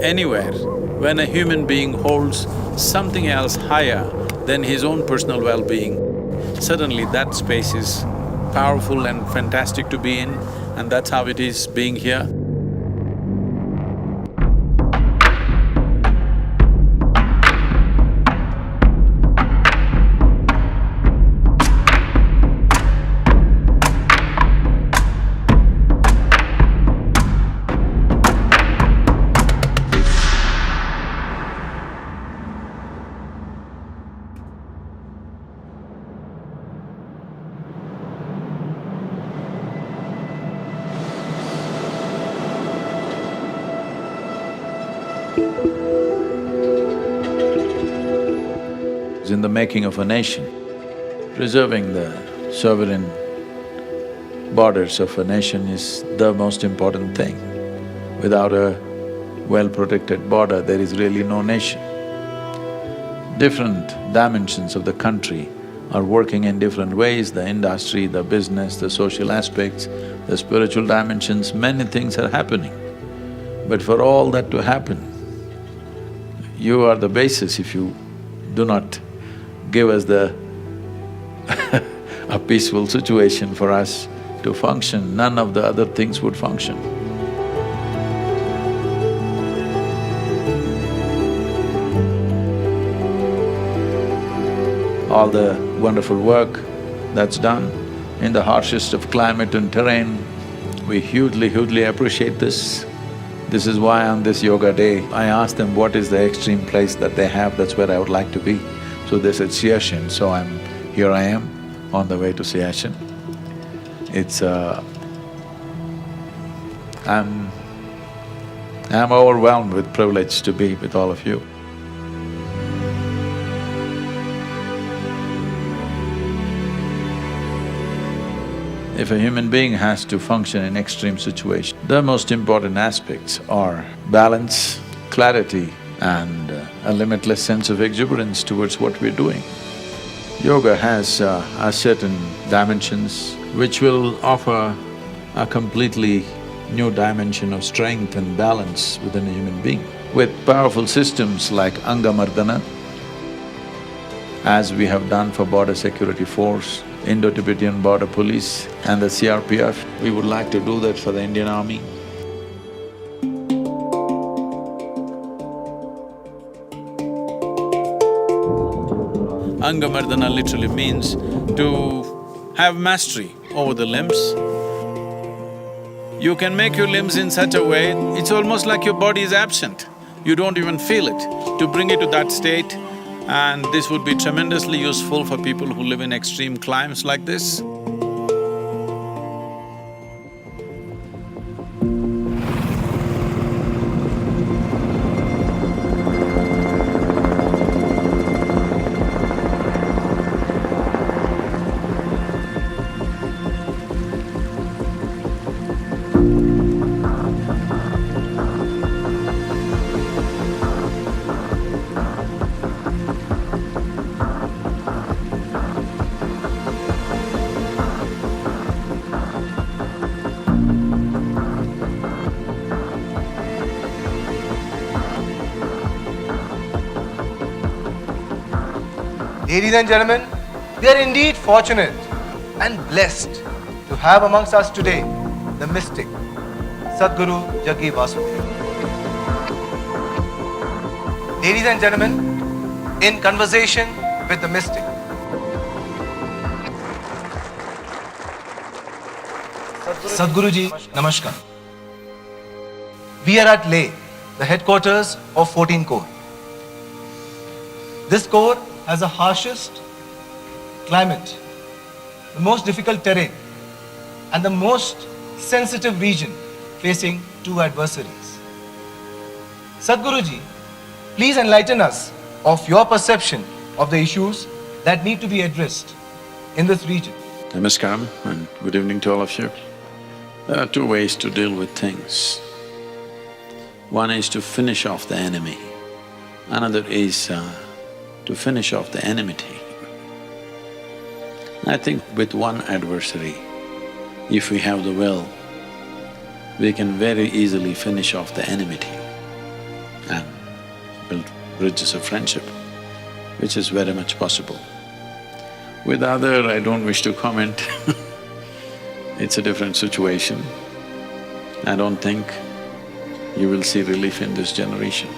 anywhere, when a human being holds something else higher than his own personal well-being, suddenly that space is powerful and fantastic to be in, and that's how it is being here. In the making of a nation, preserving the sovereign borders of a nation is the most important thing. Without a well-protected border, there is really no nation. Different dimensions of the country are working in different ways, the industry, the business, the social aspects, the spiritual dimensions, many things are happening. But for all that to happen, you are the basis. If you do not give us a peaceful situation for us to function, none of the other things would function. All the wonderful work that's done in the harshest of climate and terrain, we hugely appreciate this. This is why on this yoga day, I asked them what is the extreme place that they have, that's where I would like to be. So they said Siachen, so here I am on the way to Siachen. I'm overwhelmed with privilege to be with all of you. If a human being has to function in extreme situations, the most important aspects are balance, clarity, and a limitless sense of exuberance towards what we're doing. Yoga has a certain dimensions which will offer a completely new dimension of strength and balance within a human being. With powerful systems like Angamardana, as we have done for Border Security Force, Indo-Tibetan Border Police and the CRPF, we would like to do that for the Indian Army. Angamardana literally means to have mastery over the limbs. You can make your limbs in such a way, it's almost like your body is absent. You don't even feel it. To bring it to that state, and this would be tremendously useful for people who live in extreme climes like this. Ladies and gentlemen, we are indeed fortunate and blessed to have amongst us today the mystic, Sadhguru Yogi Vasudev. Ladies and gentlemen, in conversation with the mystic. Sadhguru ji, namaskar. We are at Leh, the headquarters of 14 Corps. This corps has the harshest climate, the most difficult terrain, and the most sensitive region facing two adversaries. Sadhguruji, please enlighten us of your perception of the issues that need to be addressed in this region. Namaskar and good evening to all of you. There are two ways to deal with things. One is to finish off the enemy, another is to finish off the enmity. I think with one adversary, if we have the will, we can very easily finish off the enmity. and build bridges of friendship, which is very much possible. With other, I don't wish to comment it's a different situation. I don't think you will see relief in this generation,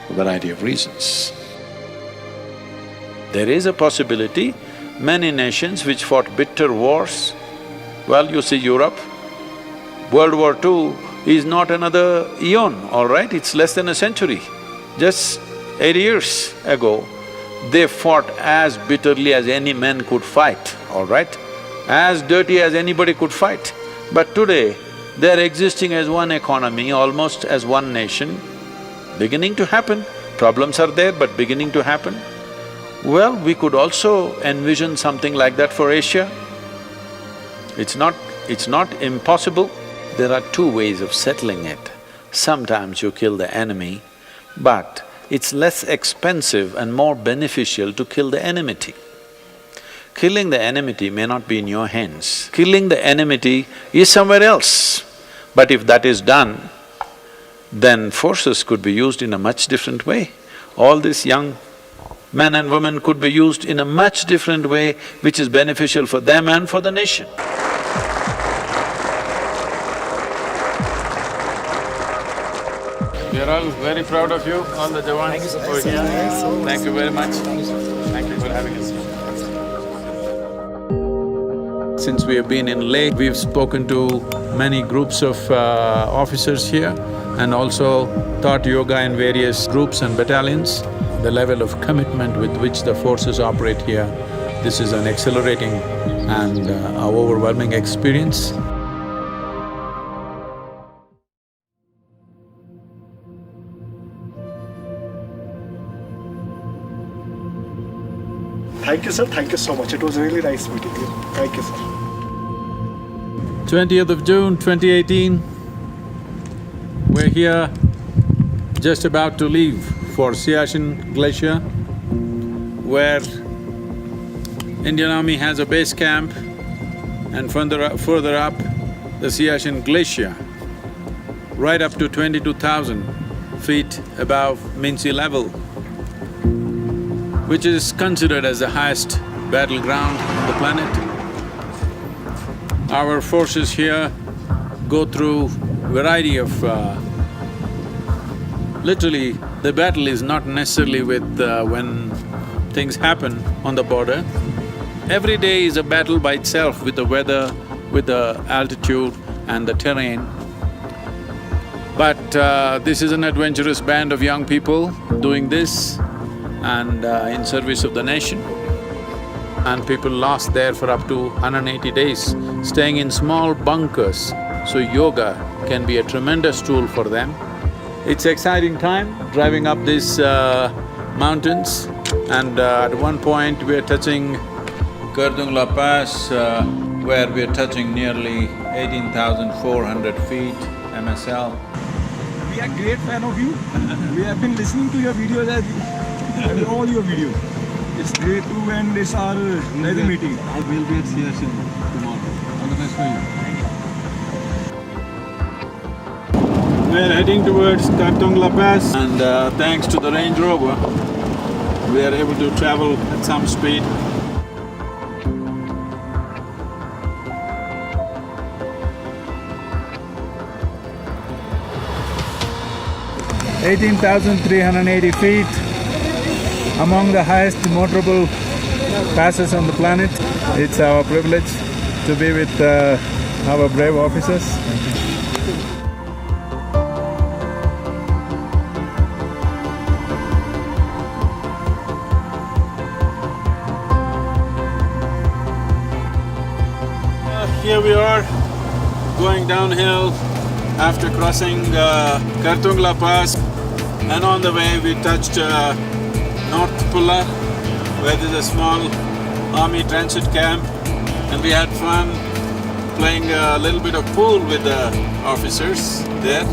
for a variety of reasons. There is a possibility, many nations which fought bitter wars, well, you see Europe, World War II is not another eon, all right, it's less than a century. Just 80 years ago, they fought as bitterly as any man could fight, all right, as dirty as anybody could fight. But today, they're existing as one economy, almost as one nation, beginning to happen. Problems are there, but beginning to happen. Well, we could also envision something like that for Asia. It's not impossible. There are two ways of settling it. Sometimes you kill the enemy, but it's less expensive and more beneficial to kill the enmity. Killing the enmity may not be in your hands. Killing the enmity is somewhere else. But if that is done, then forces could be used in a much different way. All these young men and women could be used in a much different way, which is beneficial for them and for the nation. We are all very proud of you, all the Jawans over here. Thank you very much. Thank you for having us. Since we have been in Leh, we've spoken to many groups of officers here and also taught yoga in various groups and battalions. The level of commitment with which the forces operate here, this is an exhilarating and overwhelming experience. Thank you, sir. Thank you so much. It was really nice meeting you. Thank you, sir. 20th of June, 2018, we're here just about to leave for Siachen Glacier, where Indian Army has a base camp, and further up, the Siachen Glacier, right up to 22,000 feet above mean sea level, which is considered as the highest battleground on the planet. Our forces here go through variety of… literally, the battle is not necessarily with when things happen on the border. Every day is a battle by itself with the weather, with the altitude and the terrain. But this is an adventurous band of young people doing this and in service of the nation. And people lost there for up to 180 days, staying in small bunkers, so yoga can be a tremendous tool for them. It's exciting time driving up these mountains, and at one point we are touching Kardungla Pass, where we are touching nearly 18,400 feet MSL. We are great fan of you. We have been listening to your videos and all your videos. It's great to end this our another meeting. I will be at Siachen tomorrow. All the best for you. We're heading towards Kardungla Pass, and thanks to the Range Rover, we are able to travel at some speed. 18,380 feet, among the highest motorable passes on the planet. It's our privilege to be with our brave officers. Here we are, going downhill after crossing Kardungla Pass, and on the way we touched North Pulla, where there's a small army transit camp, and we had fun playing a little bit of pool with the officers there.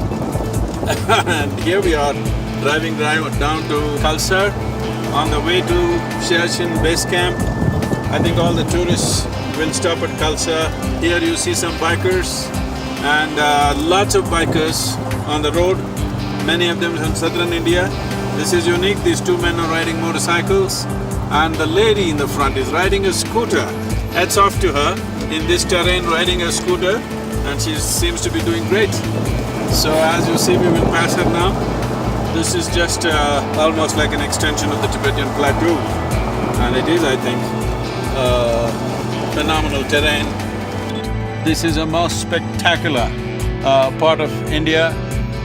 And here we are driving down to Khalsa on the way to Siachen base camp. I think all the tourists will stop at Khalsa. Here you see some bikers and lots of bikers on the road. many of them from southern India. This is unique, these two men are riding motorcycles and the lady in the front is riding a scooter. Hats off to her in this terrain riding a scooter, and she seems to be doing great. So as you see, we will pass her now. This is just almost like an extension of the Tibetan plateau, and it is, I think, phenomenal terrain. This is a most spectacular part of India.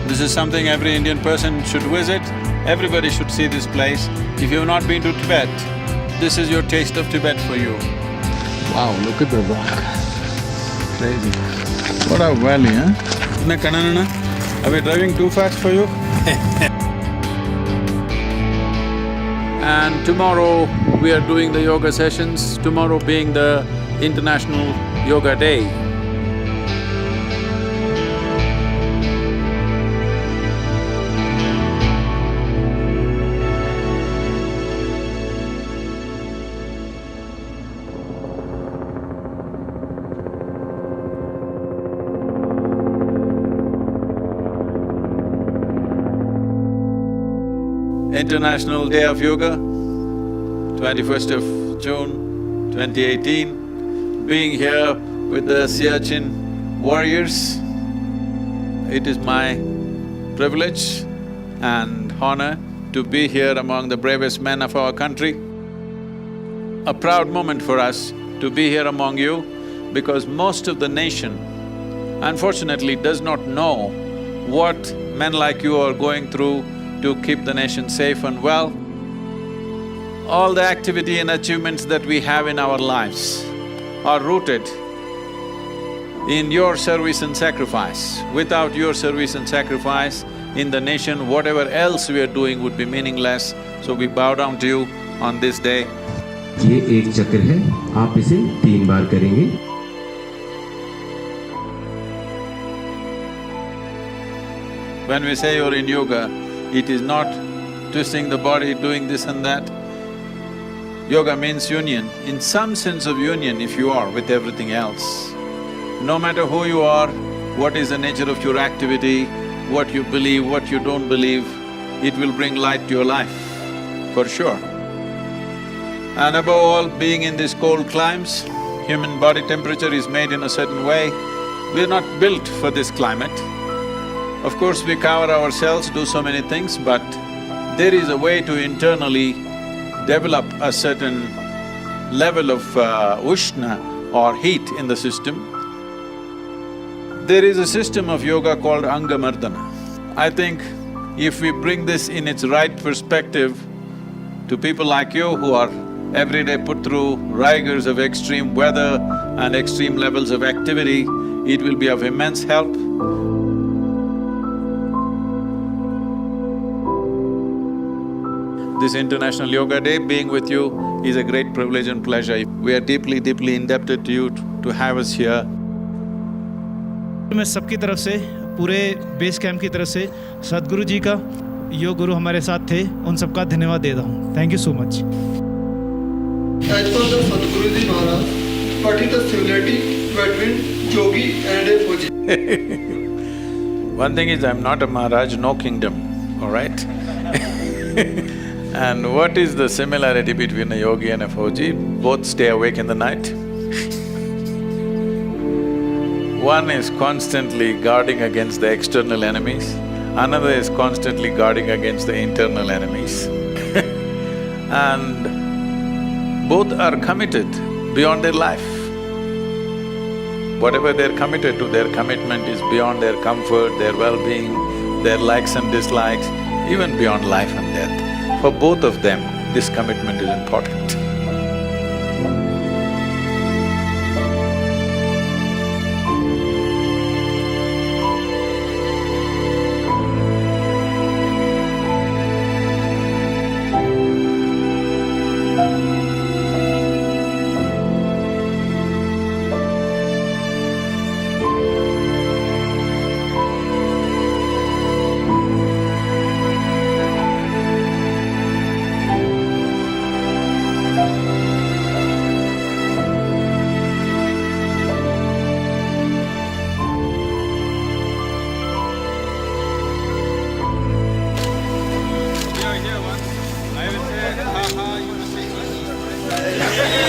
This is something every Indian person should visit. Everybody should see this place. If you have not been to Tibet, this is your taste of Tibet for you. Wow, look at the rock. Crazy. What a valley, huh? Isn't Kananana? Are we driving too fast for you? And tomorrow we are doing the yoga sessions, tomorrow being the International Yoga Day. International Day of Yoga, 21st of June, 2018. Being here with the Siachen warriors, it is my privilege and honor to be here among the bravest men of our country. A proud moment for us to be here among you, because most of the nation unfortunately does not know what men like you are going through to keep the nation safe and well. All the activity and achievements that we have in our lives are rooted in your service and sacrifice. Without your service and sacrifice in the nation, whatever else we are doing would be meaningless. So we bow down to you on this day. ये एक चक्र है, आप इसे 3 बार करेंगे। When we say you're in yoga, it is not twisting the body, doing this and that. Yoga means union, in some sense of union if you are with everything else. No matter who you are, what is the nature of your activity, what you believe, what you don't believe, it will bring light to your life, for sure. And above all, being in these cold climes, human body temperature is made in a certain way. We're not built for this climate. Of course, we cover ourselves, do so many things, but there is a way to internally develop a certain level of ushna or heat in the system. There is a system of yoga called Angamardana. I think if we bring this in its right perspective to people like you who are every day put through rigors of extreme weather and extreme levels of activity, it will be of immense help. This International Yoga Day, being with you is a great privilege and pleasure. We are deeply, deeply indebted to you to have us here. मैं सबकी तरफ से, पूरे base camp की तरफ से सद्गुरु जी का, योग गुरु हमारे साथ थे, उन सबका धन्यवाद देता हूँ। Thank you so much. As per the Sadhguru Maharaj, what is the similarity between Yogi and a Fuji? One thing is, I'm not a Maharaj, no kingdom, all right? And what is the similarity between a yogi and a Fuji? Both stay awake in the night. One is constantly guarding against the external enemies, another is constantly guarding against the internal enemies. And both are committed beyond their life. Whatever they're committed to, their commitment is beyond their comfort, their well-being, their likes and dislikes, even beyond life and death. For both of them, this commitment is important. Thank you.